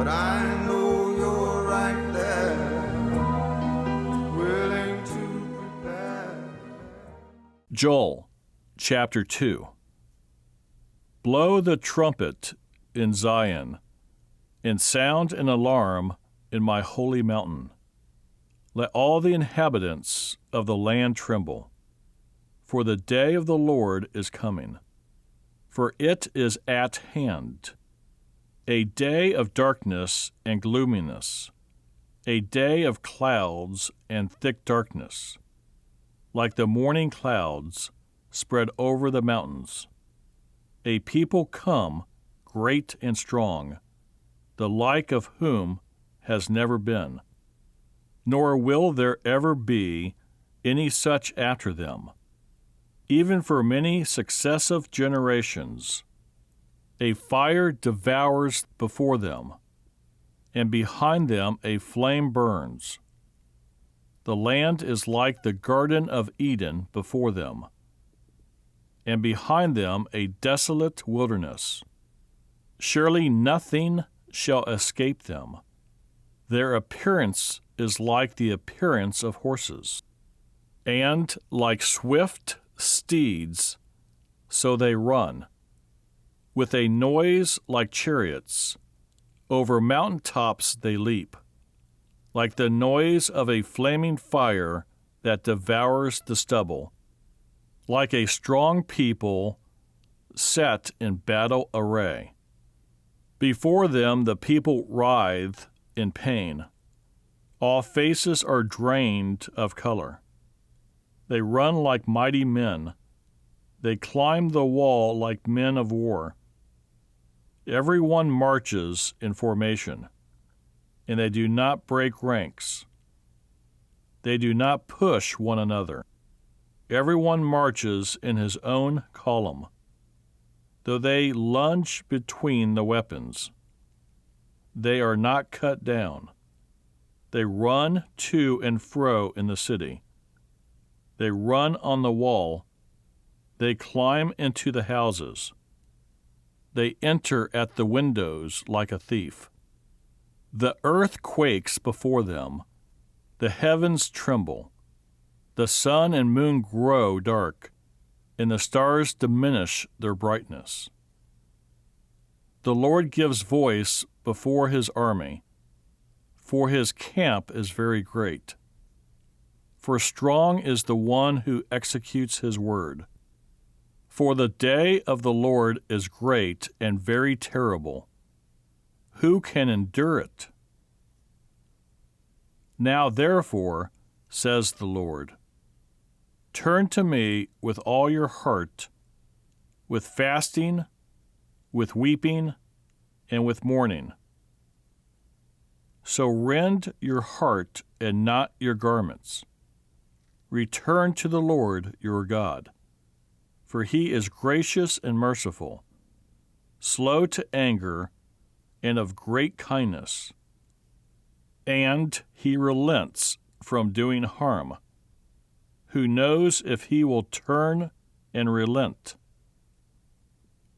but I know you're right there, willing to prepare. Joel, chapter 2. Blow the trumpet in Zion, and sound an alarm in my holy mountain. Let all the inhabitants of the land tremble, for the day of the Lord is coming, for it is at hand, a day of darkness and gloominess, a day of clouds and thick darkness, like the morning clouds spread over the mountains. A people come, great and strong, the like of whom has never been, nor will there ever be any such after them, even for many successive generations. A fire devours before them, and behind them a flame burns. The land is like the Garden of Eden before them, and behind them a desolate wilderness. Surely nothing shall escape them. Their appearance is like the appearance of horses, and like swift steeds, so they run. With a noise like chariots, over mountain tops they leap, like the noise of a flaming fire that devours the stubble, like a strong people set in battle array. Before them the people writhe in pain. All faces are drained of color. They run like mighty men. They climb the wall like men of war. Every one marches in formation, and they do not break ranks. They do not push one another. Every one marches in his own column, though they lunge between the weapons. They are not cut down. They run to and fro in the city. They run on the wall. They climb into the houses. They enter at the windows like a thief. The earth quakes before them. The heavens tremble. The sun and moon grow dark, and the stars diminish their brightness. The Lord gives voice before his army, for his camp is very great. For strong is the one who executes his word. For the day of the Lord is great and very terrible. Who can endure it? Now therefore, says the Lord, turn to me with all your heart, with fasting, with weeping, and with mourning. So rend your heart and not your garments. Return to the Lord your God, for he is gracious and merciful, slow to anger, and of great kindness. And he relents from doing harm. Who knows if he will turn and relent,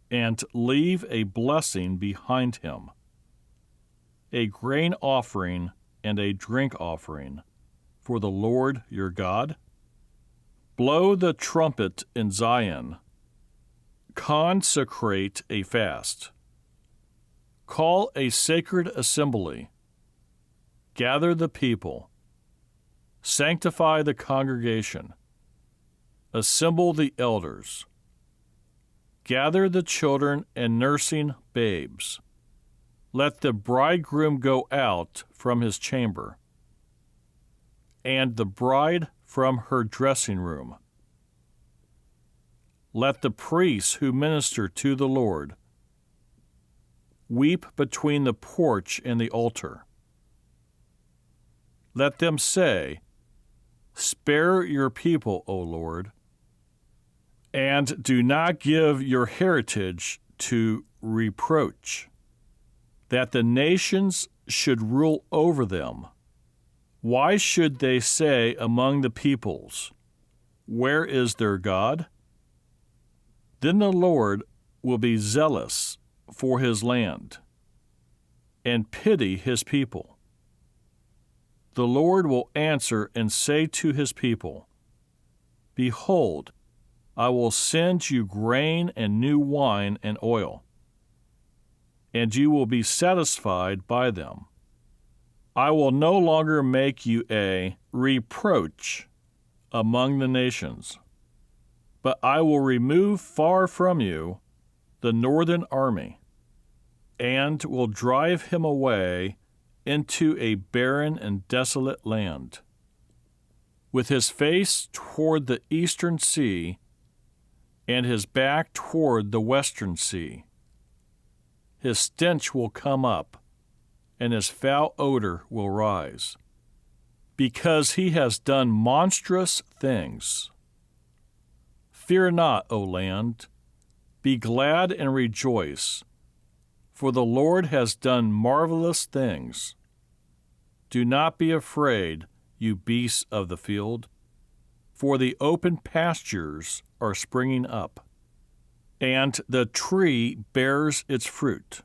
and leave a blessing behind him, a grain offering and a drink offering for the Lord your God? Blow the trumpet in Zion. Consecrate a fast. Call a sacred assembly. Gather the people. Sanctify the congregation. Assemble the elders. Gather the children and nursing babes. Let the bridegroom go out from his chamber, and the bride from her dressing room. Let the priests who minister to the Lord weep between the porch and the altar. Let them say, spare your people, O Lord, and do not give your heritage to reproach, that the nations should rule over them. Why should they say among the peoples, where is their God? Then the Lord will be zealous for his land, and pity his people. The Lord will answer and say to his people, Behold, I will send you grain and new wine and oil, and you will be satisfied by them. I will no longer make you a reproach among the nations, but I will remove far from you the northern army, and will drive him away into a barren and desolate land, with his face toward the eastern sea, and his back toward the western sea. His stench will come up, and his foul odor will rise, because he has done monstrous things. Fear not, O land, be glad and rejoice, for the Lord has done marvelous things. Do not be afraid, you beasts of the field, for the open pastures are springing up, and the tree bears its fruit.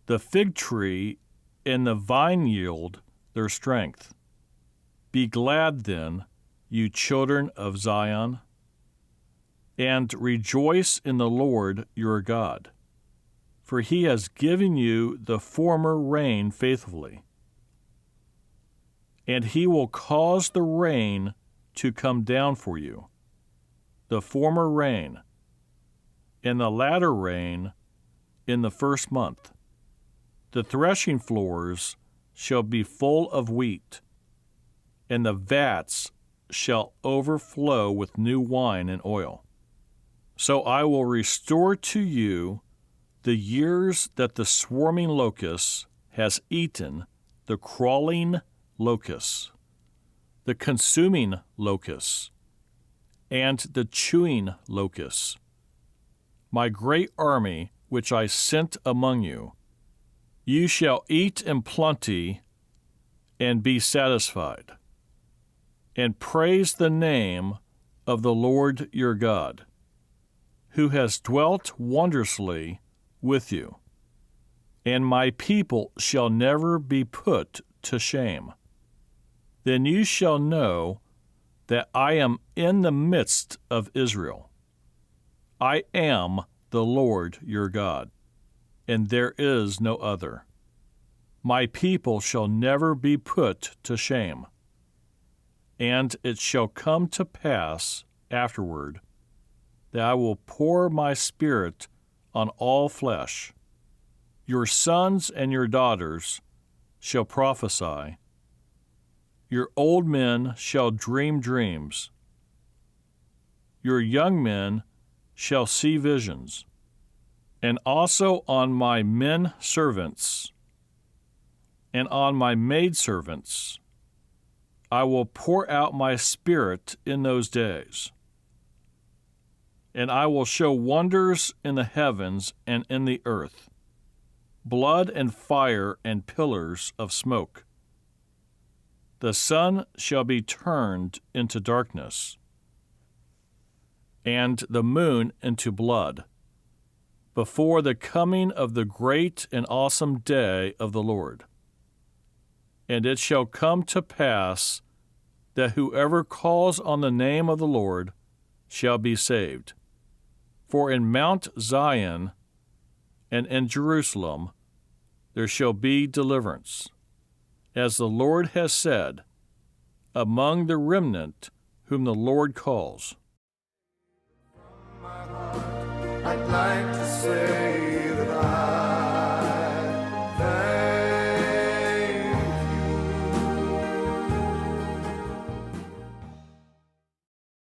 The fig tree and the vine yield their strength. Be glad then, you children of Zion, and rejoice in the Lord your God, for he has given you the former rain faithfully. And he will cause the rain to come down for you, the former rain, and the latter rain in the first month. The threshing floors shall be full of wheat, and the vats shall overflow with new wine and oil. So I will restore to you the years that the swarming locust has eaten, the crawling locusts, the consuming locusts, and the chewing locusts, my great army which I sent among you. You shall eat in plenty and be satisfied, and praise the name of the Lord your God, who has dwelt wondrously with you. And my people shall never be put to shame. Then you shall know that I am in the midst of Israel. I am the Lord your God, and there is no other. My people shall never be put to shame. And it shall come to pass afterward that I will pour my Spirit on all flesh. Your sons and your daughters shall prophesy. Your old men shall dream dreams. Your young men shall see visions. And also on my men servants and on my maidservants I will pour out my Spirit in those days. And I will show wonders in the heavens and in the earth, blood and fire and pillars of smoke. The sun shall be turned into darkness, and the moon into blood, before the coming of the great and awesome day of the Lord. And it shall come to pass that whoever calls on the name of the Lord shall be saved. For in Mount Zion and in Jerusalem there shall be deliverance, as the Lord has said, among the remnant whom the Lord calls. I'd like to say